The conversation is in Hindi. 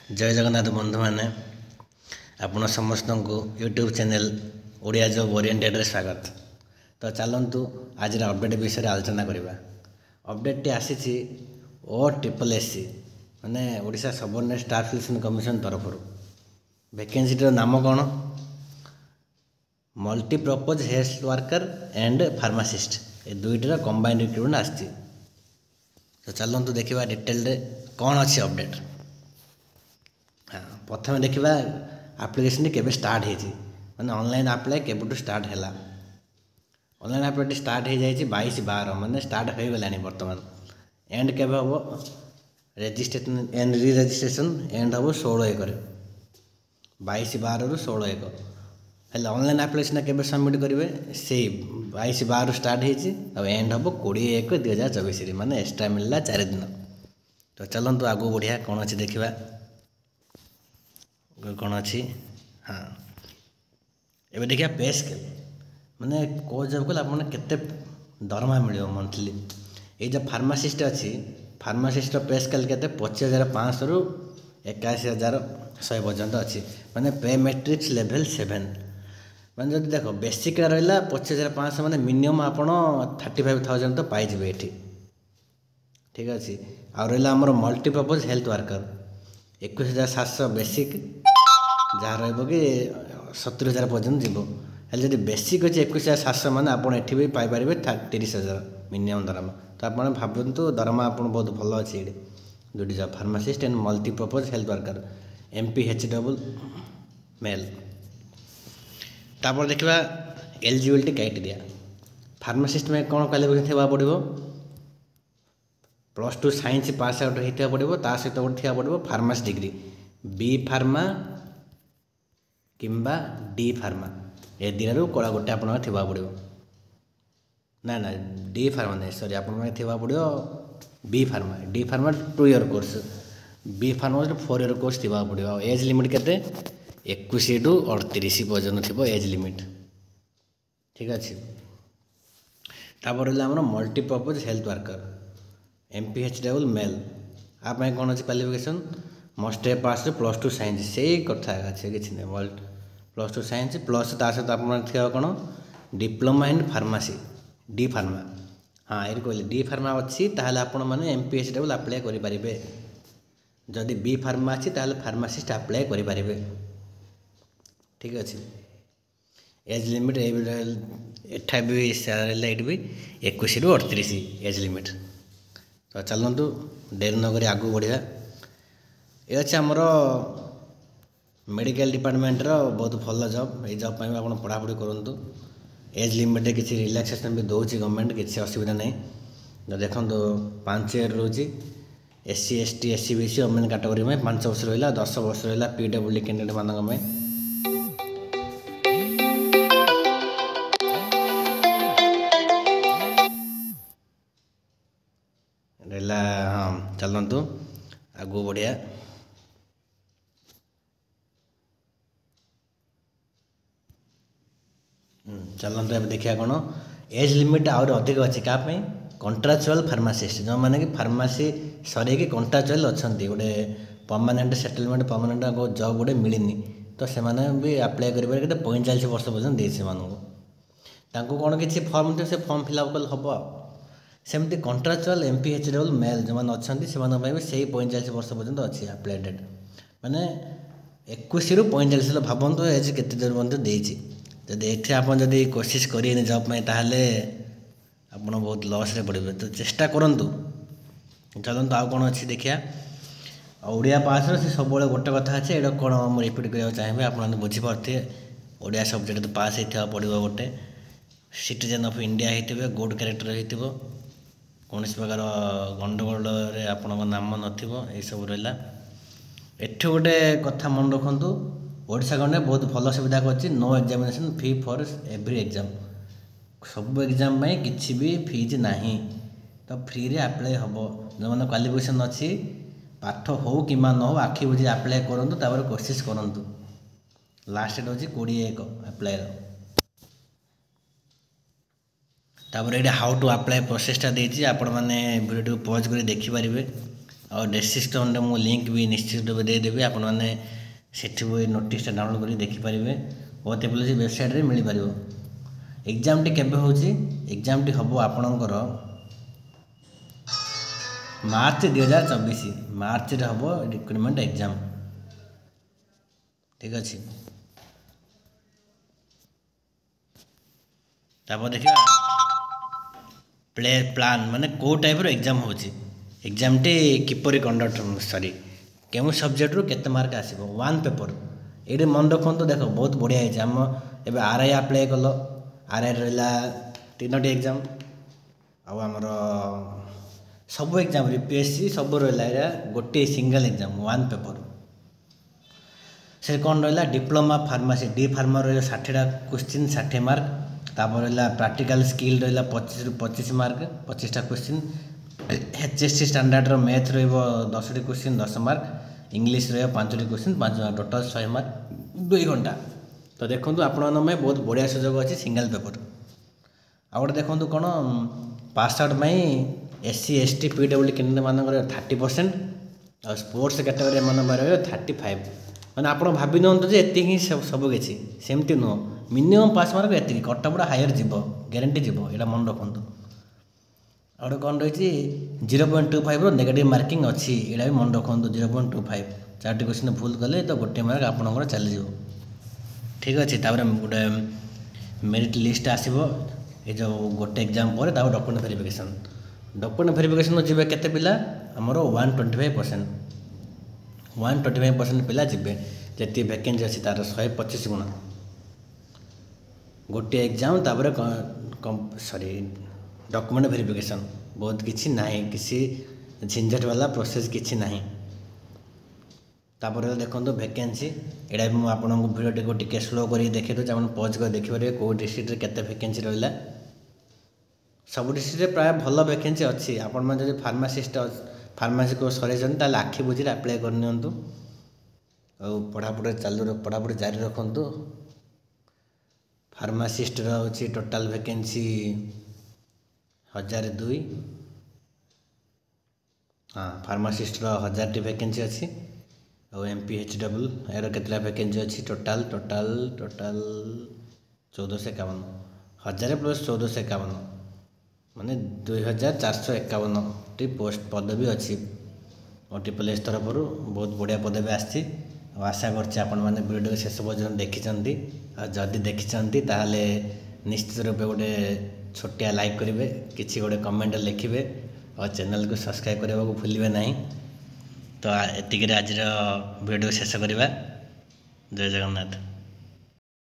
जय जगन्नाथ बंधु मैंने आपण समस्त को YouTube channel Odia job oriented रे स्वागत। तो चलतु आज अपडेट विषय आलोचना करवा। अपडेट टी आसी OSSC माने Odisha subordinate staff selection commission तरफ वैकेंसी नाम कौन multipurpose health worker and pharmacist ए दुईटर कंबाइंड रिक्रुटमेंट आसी। तो चलतु देखा डिटेल रे कौन अच्छी अपडेट। हाँ प्रथम देखा आप्लिकेसन केबे स्टार्ट होती माने ऑनलाइन अप्लाई केबुटू स्टार्ट है। ऑनलाइन अप्लाई स्टार्ट हो जाए 22/12 माने स्टार्ट हो गलानी वर्तमान। एंड केबे हम registration and re registration and हम 16/1 22/12 ରୁ 16/1 है। ऑनलाइन आप्लिकेसन केबे सबमिट करेंगे से 22/12 स्टार्ट होती एंड हम 20/1/2024 माने एक्सट्रा मिलला 4 दिन। तो चलतु आगू बढ़िया कौन अच्छी देखा कौन अच्छी। हाँ ये देखिए पे स्केल माने को जब कल आप केते दरमा मिले मंथली। ये जो फार्मासिस्ट अच्छी फार्मासिस्ट पे स्केल के 25,500 ରୁ 81,100 पर्यंत अच्छी माने पे मैट्रिक्स लेवल 7 माने जब देख बेसिक रहा 25,500 माने मिनिमम आप 35,000 तो पाइबे ये ठीक अच्छे। आ रहा आमर मल्टीपर्पज हेल्थ वर्कर 21,700 बेसिक जहाँ रही 70,000 पर्यटन जीव हेल्ले जब बेसिक अच्छे 21,700 माने आप भी पाइपर 30,000 मिनिमम दरमा। तो आप भावतु दरमा आप बहुत भल अच्छे ये दुटी job pharmacist and multipurpose health worker MPHW male. तापर देखा एलिजिबिलिटी क्राइटेरिया फार्मासिस्ट में कौन क्वालिफिकेशन थोड़ा पड़ो +2 साइंस पास आउट होता पड़ो ता सहित गोटे थोड़ा पड़ो फार्मासी डिग्री B फार्मा किंबा D फार्मा ए दिन कड़ा गोटे आप पड़ो ना ना D फार्मा नहीं सॉरी आप पड़ो B pharma D pharma 2 year course B pharma 4 year course थी पड़ो। एज लिमिट के 21 ରୁ 38 पर्यटन थी एज लिमिट ठीक अच्छे। तापर रहा multipurpose health worker MPHW male आप कौन अच्छे qualification must have pass +2 science से कथा अच्छे कि +2 साइंस प्लस ता सहित आप कौन diploma in pharmacy D pharma. हाँ ये कहले D फार्मा अच्छी ताहले आपण माने MPHW अप्लाई करें। जदि B फार्मा अच्छी ताहले फार्मासिस्ट अप्लाई करें ठीक अच्छे। एज लिमिट एठा भी सैलरी भी 21 ରୁ 38 एज लिमिट। तो चलतु डेरी नगरी आगू बढ़िया। ये अच्छे आमर मेडिकल डिपार्टमेंट बहुत भल जॉब ये जॉब आप पढ़ापढ़ी करूँ। एज लिमिट किसी रिलैक्सेशन भी दौर गवर्नमेंट किसी असुविधा नहीं। तो देखो 5 ईयर रोचे SC ST SC BC women category में 5 वर्ष रहा 10 वर्ष रहा PWD कैंडिडेट मान में रहा। हाँ चलतु आगू बढ़िया। चलतु अब देखिए कौन एज लिमिट आउर अधिक अच्छी क्या कॉन्ट्राक्चुअल फार्मासिस्ट जो मैंने कि फार्मासी सर कॉन्ट्राक्चुअल अच्छा गोटे परमानेंट सेटलमेंट परमानेंट जॉब गोटे मिलनी तो से भी अप्लाई कर 45 वर्ष पर्यटन दे से कौन किसी फॉर्म थे से फॉर्म फिलअप कल हम सेमती कॉन्ट्राक्चुअल MPHW मेल जो मैंने अच्छा से भी से 45 वर्ष पर्यटन अच्छी अप्लाई डेट माने 21 ରୁ 45 भावतु एज के दूर पर्यटन देती। जब ये आप कोशिश करें जॉब में ताहले आप बहुत लॉस रे पड़े तो चेष्टा करूँ। चलते आउ कौन अच्छी देखिया ओडिया पास से सब गोटे कथा अच्छे ये कौन मुझे रिपीट करने चाहिए आप बुझीपे ओडिया सब्जेक्ट तो पास होता पड़ो गोटे सिटीजन ऑफ इंडिया होते गुड कैरेक्टर हो कौन प्रकार गंडगोल आपण नाम नई सब रहा। एठू गोटे कथा मन रखु ओडिशा गवर्नमेंट बहुत भल सुविधा कर no examination fee for every exam सब एग्जाम में किसी भी फीज नहीं तो फ्री रे अप्लाई हम जो मैंने क्वालिफिकेशन अच्छी पाठ हो कि न हो आखि बुझी अप्लाई करूँ कोशिश करूँ। लास्ट डेट हूँ 21 अप्लाई तापर ये हाउ टू अप्लाई प्रोसेसटा देती आपण मैंने वीडियो पॉज कर देखिपारे और डिस्क्रिप्शन में लिंक भी निश्चित रूप देदेवि आपण मैंने सेठी नोटिसटा डाउनलोड कर देखिपारे बहुत एपल वेबसाइट रे मिल पार। एग्जाम टी केबे होची एग्जाम टी हम आपणकर मार्च 2024 मार्च रे हम रिक्रुटमेंट एग्जाम ठीक अच्छे। तापर देखिए प्ले प्लान माने को टाइप रो एग्जाम होची एग्जाम टी किपरि कंडक्ट सॉरी केउ सब्जेक्ट रो केते मार्क आसीबो वन पेपर ये मन रखु देख बहुत बढ़िया है आम एवं आरआई अप्लाई कल आरआई रहा 3टी एग्जाम आमर सब एग्जाम यूपीएससी सब रहा गोटे सिंगल एग्जाम वन पेपर से कौन रहा डिप्लोमा फार्मासी डी फार्मा रहा 60टा क्वेश्चन 60 मार्क तापर रहा प्रैक्टिकल स्किल रहा 25 ରୁ 25 मार्क 25टा क्वेश्चन एचएससी स्टैंडर्ड मैथ रो 10टी क्वेश्चन 10 मार्क इंग्लिश रहा 5टी क्वेश्चन 5 मार्क टोटाल 100 मार्क 2 घंटा। तो देखो आपण बहुत बढ़िया सुजोग अच्छी सिंगल पेपर आउट देखो कौन पास आउट में एससी एसटी पीडब्ल्यू कैंडिडेट मान 30% और स्पोर्ट्स कैटेगरी मन 35 मैंने आप भावी नियंतु एति ही सब किसी सेमती नुह मिनिमम पास मार्क एति कटअपटा हायर जीव ग्यारंटी जीव यहाँ मन रखु और कौन रही 0.25 रो नेगेटिव मार्किंग अच्छी यहाँ भी मन रखु 0.25 4टी क्वेश्चन भूल कले तो गोटे मार्क आपंकर चलीज ठीक अच्छे। गोटे मेरिट लिस्ट आसो ये जो गोटे एग्जाम पर डॉक्यूमेंट वेरिफिकेशन जी केते पिला आमर 125% पिला जीवे जी वैकेंसी अच्छी तार 125 गुण गोटे एग्जाम तापर सॉरी डॉक्यूमेंट वेरिफिकेशन बहुत किसी ना किसी झंझट वाला प्रोसेस किसी ना। तापर देखो वैकेंसी यहाँ भी मुझे आपको भिडियो टी स्लो कर देखी दूसरे आप पज कर देखिए कौ डिस्ट्रिक्ट में केते वैकेंसी रहा सब डिस्ट्रिक्ट प्राय भल वैकेंसी अच्छी आपण मैंने जब फार्मासी को सर आखि बुझे आप्लाय करनी पढ़ापढ़ी चालू पढ़ापढ़ी जारी रखु। फार्मासीस्ट अच्छी टोटाल वैकेंसी 1002 हाँ फार्मासीस्ट 1000टी वैकेंसी अच्छी और MPHW यार केतला वैकेंसी अच्छी टोटाल 1451 1000 प्लस 1451 माने 2451टी पोस्ट पदवी अच्छी मल्टीप्लेक्स तरफ बहुत बढ़िया पदवी आसी आशा करछे आपण माने वीडियो शेष पर्यंत देखिचंती जदि देखिचंती ताहले निश्चित रूप गोटे छोटिया लाइक करेंगे किसी गोटे कमेंट लिखिए और चैनल को सब्सक्राइब करने को भूलिए नहीं। तो एतिक आज वीडियो शेष करवा जय जगन्नाथ।